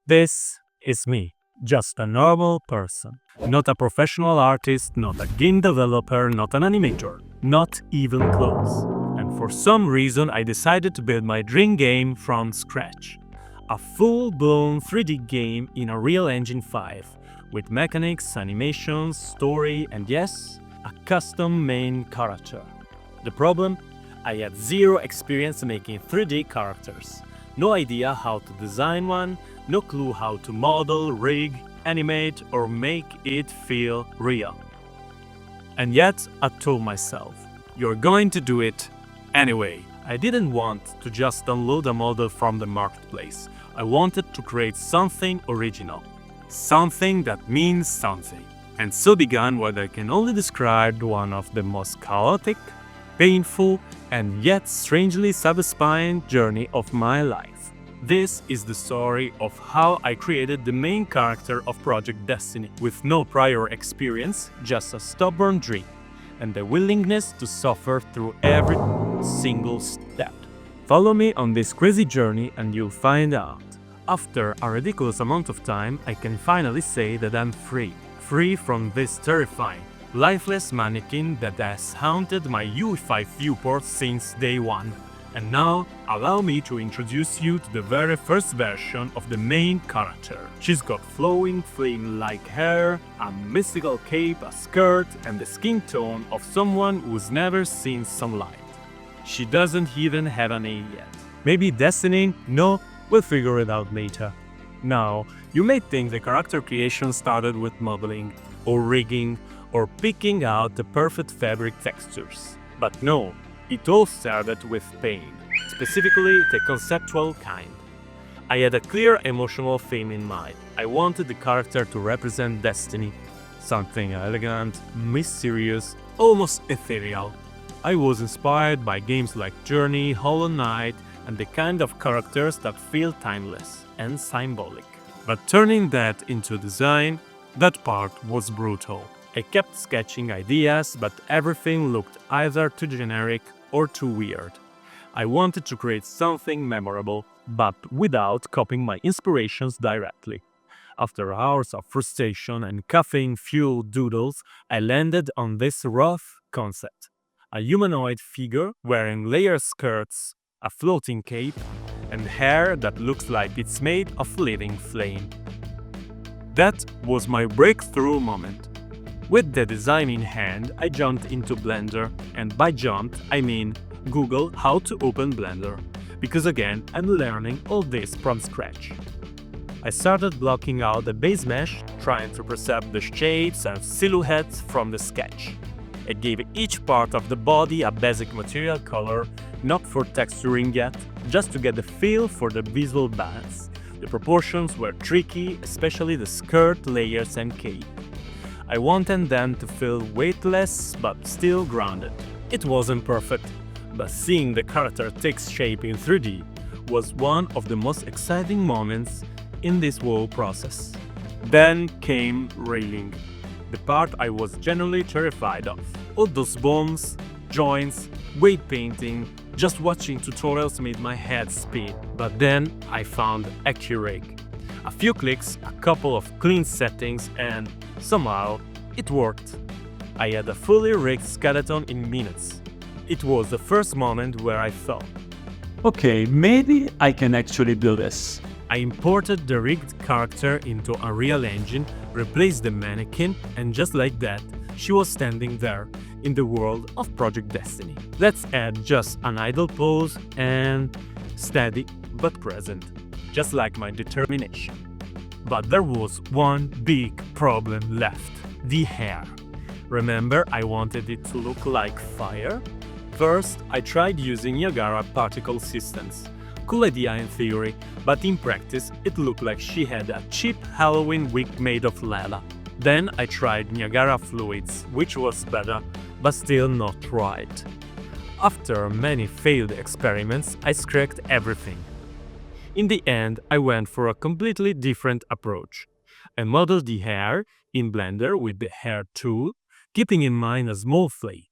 This is me, just a normal person. Not a professional artist, not a game developer, not an animator, not even close. And for some reason I decided to build my dream game from scratch. A full-blown 3D game in a Unreal Engine 5, with mechanics, animations, story, and yes, a custom main character. The problem? I had zero experience making 3D characters. No idea how to design one, no clue how to model, rig, animate, or make it feel real. And yet, I told myself, you're going to do it anyway. I didn't want to just download a model from the marketplace. I wanted to create something original. Something that means something. And so began what I can only describe one of the most chaotic, painful, and yet strangely satisfying journey of my life. This is the story of how I created the main character of Project Destiny, with no prior experience, just a stubborn dream, and the willingness to suffer through every single step. Follow me on this crazy journey and you'll find out. After a ridiculous amount of time, I can finally say that I'm free. Free from this terrifying, lifeless mannequin that has haunted my UI5 viewport since day one. And now, allow me to introduce you to the very first version of the main character. She's got flowing flame-like hair, a mystical cape, a skirt, and the skin tone of someone who's never seen sunlight. She doesn't even have a name yet. Maybe Destiny? No, we'll figure it out later. Now, you may think the character creation started with modeling, or rigging, or picking out the perfect fabric textures. But no. It all started with pain, specifically the conceptual kind. I had a clear emotional theme in mind. I wanted the character to represent destiny, something elegant, mysterious, almost ethereal. I was inspired by games like Journey, Hollow Knight, and the kind of characters that feel timeless and symbolic. But turning that into design, that part was brutal. I kept sketching ideas, but everything looked either too generic or too weird. I wanted to create something memorable, but without copying my inspirations directly. After hours of frustration and caffeine-fueled doodles, I landed on this rough concept. A humanoid figure wearing layered skirts, a floating cape, and hair that looks like it's made of living flame. That was my breakthrough moment. With the design in hand, I jumped into Blender, and by jumped, I mean Google how to open Blender, because again, I'm learning all this from scratch. I started blocking out the base mesh, trying to perceive the shapes and silhouettes from the sketch. I gave each part of the body a basic material color, not for texturing yet, just to get the feel for the visual balance. The proportions were tricky, especially the skirt, layers and cape. I wanted them to feel weightless but still grounded. It wasn't perfect, but seeing the character take shape in 3D was one of the most exciting moments in this whole process. Then came railing, the part I was genuinely terrified of. All those bones, joints, weight painting, just watching tutorials made my head spin. But then I found Accurate. A few clicks, a couple of clean settings, and somehow it worked. I had a fully rigged skeleton in minutes. It was the first moment where I thought, okay, maybe I can actually do this. I imported the rigged character into Unreal Engine, replaced the mannequin, and just like that, she was standing there in the world of Project Destiny. Let's add just an idle pose and steady but present, just like my determination. But there was one big problem left: the hair. Remember, I wanted it to look like fire? First, I tried using Niagara particle systems. Cool idea in theory, but in practice it looked like she had a cheap Halloween wig made of lava. Then I tried Niagara fluids, which was better, but still not right. After many failed experiments, I scrapped everything. In the end, I went for a completely different approach. I modeled the hair in Blender with the hair tool, keeping in mind a small flake.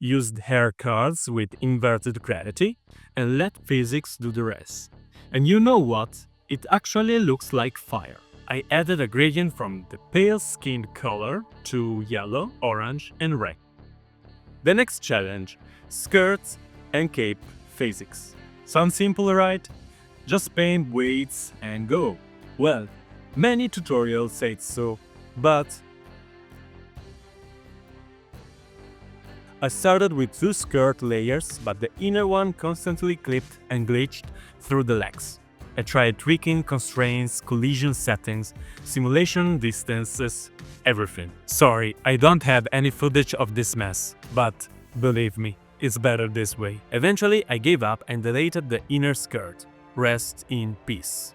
Used hair cards with inverted gravity, and let physics do the rest. And you know what? It actually looks like fire. I added a gradient from the pale skin color to yellow, orange, and red. The next challenge: skirts and cape physics. Sounds simple, right? Just paint, weights, and go. Well, many tutorials said so, but I started with 2 skirt layers, but the inner one constantly clipped and glitched through the legs. I tried tweaking constraints, collision settings, simulation distances, everything. Sorry, I don't have any footage of this mess, but believe me, it's better this way. Eventually, I gave up and deleted the inner skirt. Rest in peace.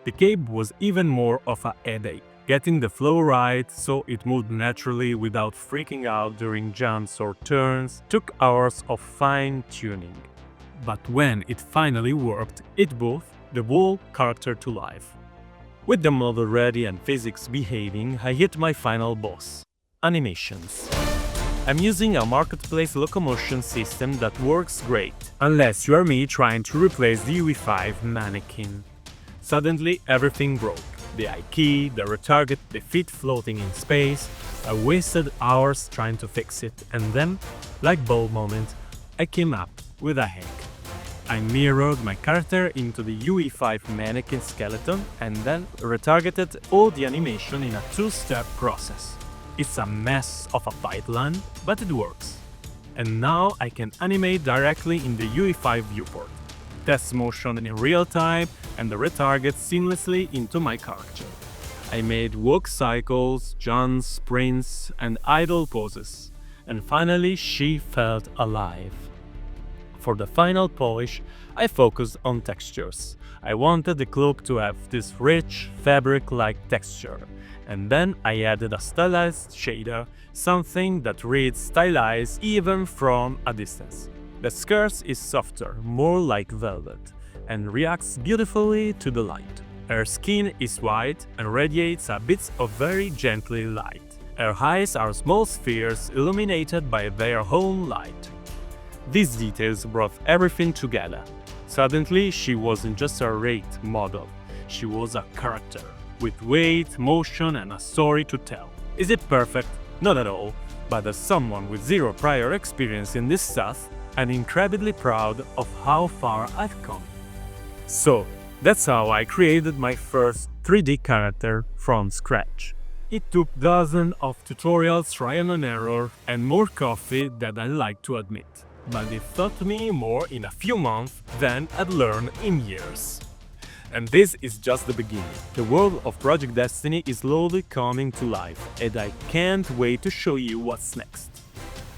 The cape was even more of a headache. Getting the flow right so it moved naturally without freaking out during jumps or turns took hours of fine-tuning. But when it finally worked, it brought the whole character to life. With the model ready and physics behaving, I hit my final boss: animations. I'm using a marketplace locomotion system that works great, unless you are me trying to replace the UE5 mannequin. Suddenly everything broke. The eye key, the retarget, the feet floating in space. I wasted hours trying to fix it, and then, like ball moment, I came up with a hack. I mirrored my character into the UE5 mannequin skeleton and then retargeted all the animation in a 2-step process. It's a mess of a pipeline, but it works. And now I can animate directly in the UE5 viewport, test motion in real time, and retarget seamlessly into my character. I made walk cycles, jumps, sprints, and idle poses. And finally, she felt alive. For the final polish, I focused on textures. I wanted the cloak to have this rich, fabric-like texture. And then I added a stylized shader, something that reads stylized even from a distance. The skirt is softer, more like velvet, and reacts beautifully to the light. Her skin is white and radiates a bit of very gently light. Her eyes are small spheres illuminated by their own light. These details brought everything together. Suddenly, she wasn't just a wraith model, she was a character, with weight, motion, and a story to tell. Is it perfect? Not at all, but as someone with zero prior experience in this stuff, I'm incredibly proud of how far I've come. So, that's how I created my first 3D character from scratch. It took dozens of tutorials, trial and error, and more coffee than I like to admit. But it taught me more in a few months than I'd learned in years. And this is just the beginning. The world of Project Destiny is slowly coming to life, and I can't wait to show you what's next.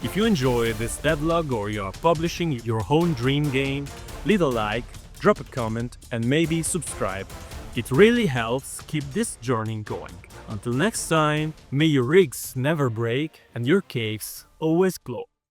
If you enjoy this devlog or you are publishing your own dream game, leave a like, drop a comment, and maybe subscribe. It really helps keep this journey going. Until next time, may your rigs never break and your caves always glow.